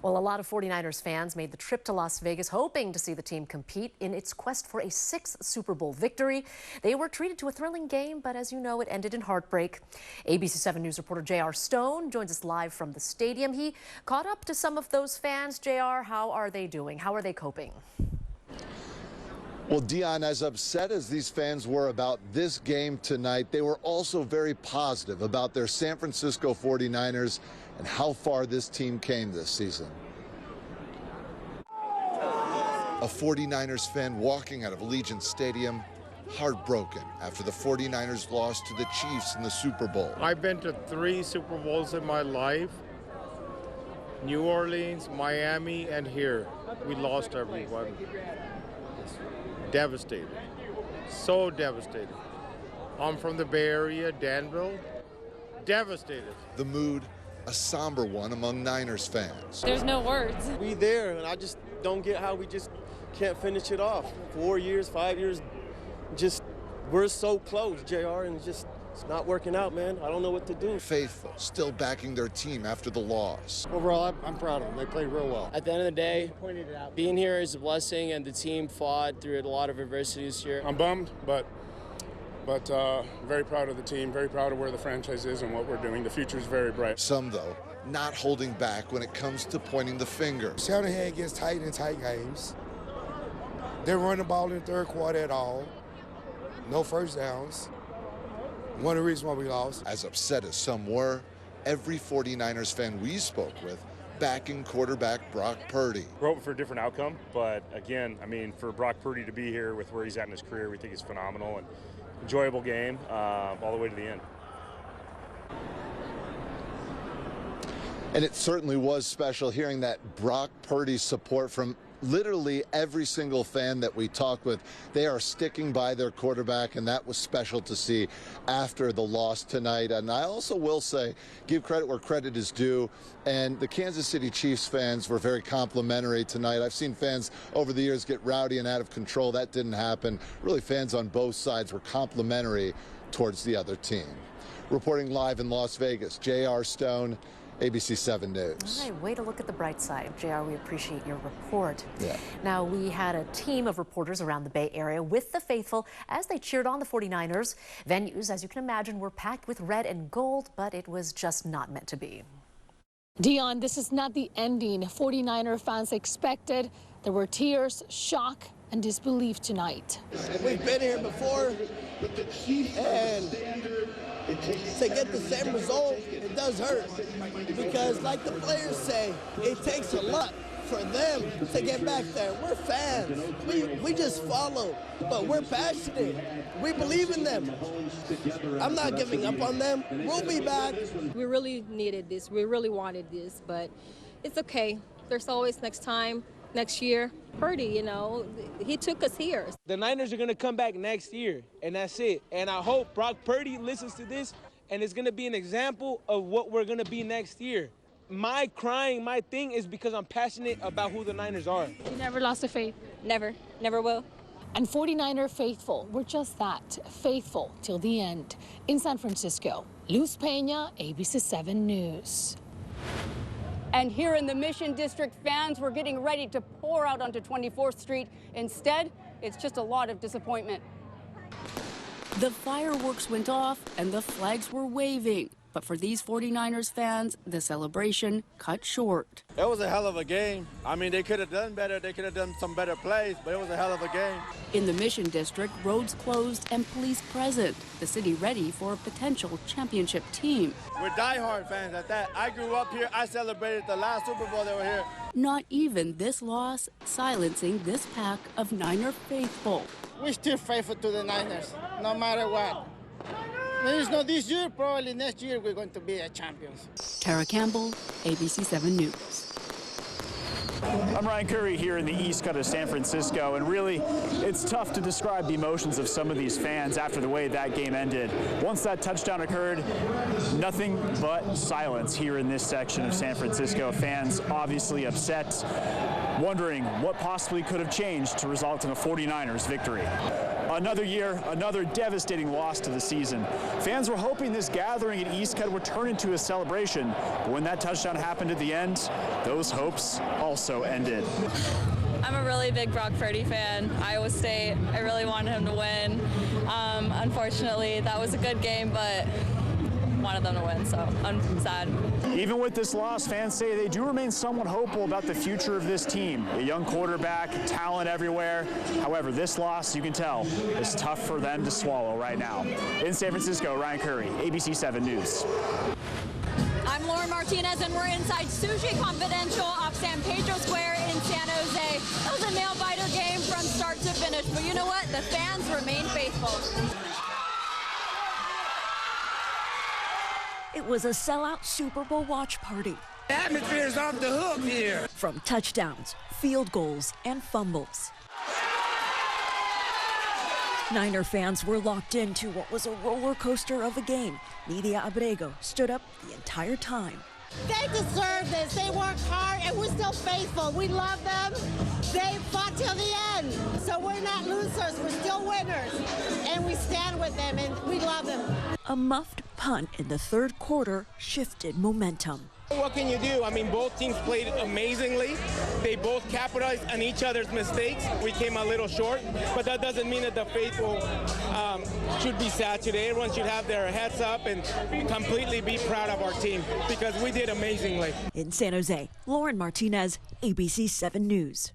Well, a lot of 49ers fans made the trip to Las Vegas hoping to see the team compete in its quest for a sixth Super Bowl victory. They were treated to a thrilling game, but as you know, it ended in heartbreak. ABC 7 News reporter J.R. Stone joins us live from the stadium. He caught up to some of those fans. J.R., how are they doing? How are they coping? Well, Dion, as upset as these fans were about this game tonight, they were also very positive about their San Francisco 49ers and how far this team came this season. A 49ers fan walking out of Allegiant Stadium, heartbroken after the 49ers lost to the Chiefs in the Super Bowl. I've been to 3 Super Bowls in my life. New Orleans, Miami, and here. We lost everyone. Devastated. So devastated. I'm from the Bay Area, Danville. Devastated. The mood, a somber one among Niners fans. There's no words. We there, and I just don't get how we just can't finish it off. 4 years, 5 years, just we're so close, JR, and it's not working out, man. I don't know what to do. Faithful, still backing their team after the loss. Overall, I'm proud of them. They played real well. At the end of the day, being here is a blessing, and the team fought through a lot of adversity this year. I'm bummed, but very proud of the team, very proud of where the franchise is and what we're doing. The future is very bright. Some, though, not holding back when it comes to pointing the finger. Shanahan gets tight in tight games. They run the ball in the third quarter at all. No first downs. One of the reasons why we lost. As upset as some were, every 49ers fan we spoke with backing quarterback Brock Purdy. We're hoping for a different outcome, but again, I mean, for Brock Purdy to be here with where he's at in his career, we think it's phenomenal and enjoyable game all the way to the end. And it certainly was special hearing that Brock Purdy support from literally every single fan that we talked with. They are sticking by their quarterback, and that was special to see after the loss tonight. And I also will say, give credit where credit is due, and the Kansas City Chiefs fans were very complimentary tonight. I've seen fans over the years get rowdy and out of control. That didn't happen. Really, fans on both sides were complimentary towards the other team. Reporting live in Las Vegas, J.R. Stone, ABC 7 News. All right, way to look at the bright side. JR, we appreciate your report. Yeah. Now, we had a team of reporters around the Bay Area with the faithful as they cheered on the 49ers. Venues, as you can imagine, were packed with red and gold, but it was just not meant to be. Dion, this is not the ending 49er fans expected. There were tears, shock, and disbelief tonight. We've been here before, and to get the same result, it does hurt. Because like the players say, it takes a lot for them to get back there. We're fans. We just follow, but we're passionate. We believe in them. I'm not giving up on them. We'll be back. We really needed this. We really wanted this, but it's okay. There's always next time. Next year, Purdy, you know, he took us here. The Niners are going to come back next year, and that's it. And I hope Brock Purdy listens to this, and it's going to be an example of what we're going to be next year. My thing is because I'm passionate about who the Niners are. You never lost a faith? Never will. And 49er faithful were just that, faithful till the end. In San Francisco, Luz Peña, ABC 7 News. And here in the Mission District, fans were getting ready to pour out onto 24th Street. Instead, it's just a lot of disappointment. The fireworks went off and the flags were waving. But for these 49ers fans, the celebration cut short. It was a hell of a game. I mean, they could have done better. They could have done some better plays, but it was a hell of a game. In the Mission District, roads closed and police present. The city ready for a potential championship team. We're diehard fans at that. I grew up here. I celebrated the last Super Bowl they were here. Not even this loss silencing this pack of Niner faithful. We're still faithful to the Niners, no matter what. There's no this year, probably next year we're going to be a champions. Tara Campbell, ABC 7 News. I'm Ryan Curry here in the east cut of San Francisco, and really, it's tough to describe the emotions of some of these fans after the way that game ended. Once that touchdown occurred, nothing but silence here in this section of San Francisco. Fans obviously upset, wondering what possibly could have changed to result in a 49ers victory. Another year, another devastating loss to the season. Fans were hoping this gathering at Eastcott would turn into a celebration, but when that touchdown happened at the end, those hopes also ended. I'm a really big Brock Purdy fan. Iowa State, I really wanted him to win. Unfortunately, that was a good game, but wanted them to win, so I'm sad. Even with this loss, fans say they do remain somewhat hopeful about the future of this team. A young quarterback, talent everywhere. However, this loss, you can tell, is tough for them to swallow right now. In San Francisco, Ryan Curry, ABC 7 News. I'm Lauren Martinez, and we're inside Sushi Confidential off San Pedro Square in San Jose. It was a nail-biter game from start to finish, but you know what? The fans remain faithful. It was a sellout Super Bowl watch party. The atmosphere is off the hook here. From touchdowns, field goals, and fumbles. Niner fans were locked into what was a roller coaster of a game. Nidia Abrego stood up the entire time. They deserve this. They worked hard, and we're still faithful. We love them. They fought till the end. So we're not losers. We're still winners. And we stand with them, and we love them. A muffed punt in the third quarter shifted momentum. What can you do? I mean, both teams played amazingly. They both capitalized on each other's mistakes. We came a little short, but that doesn't mean that the faithful should be sad today. Everyone should have their heads up and completely be proud of our team because we did amazingly. In San Jose, Lauren Martinez, ABC 7 News.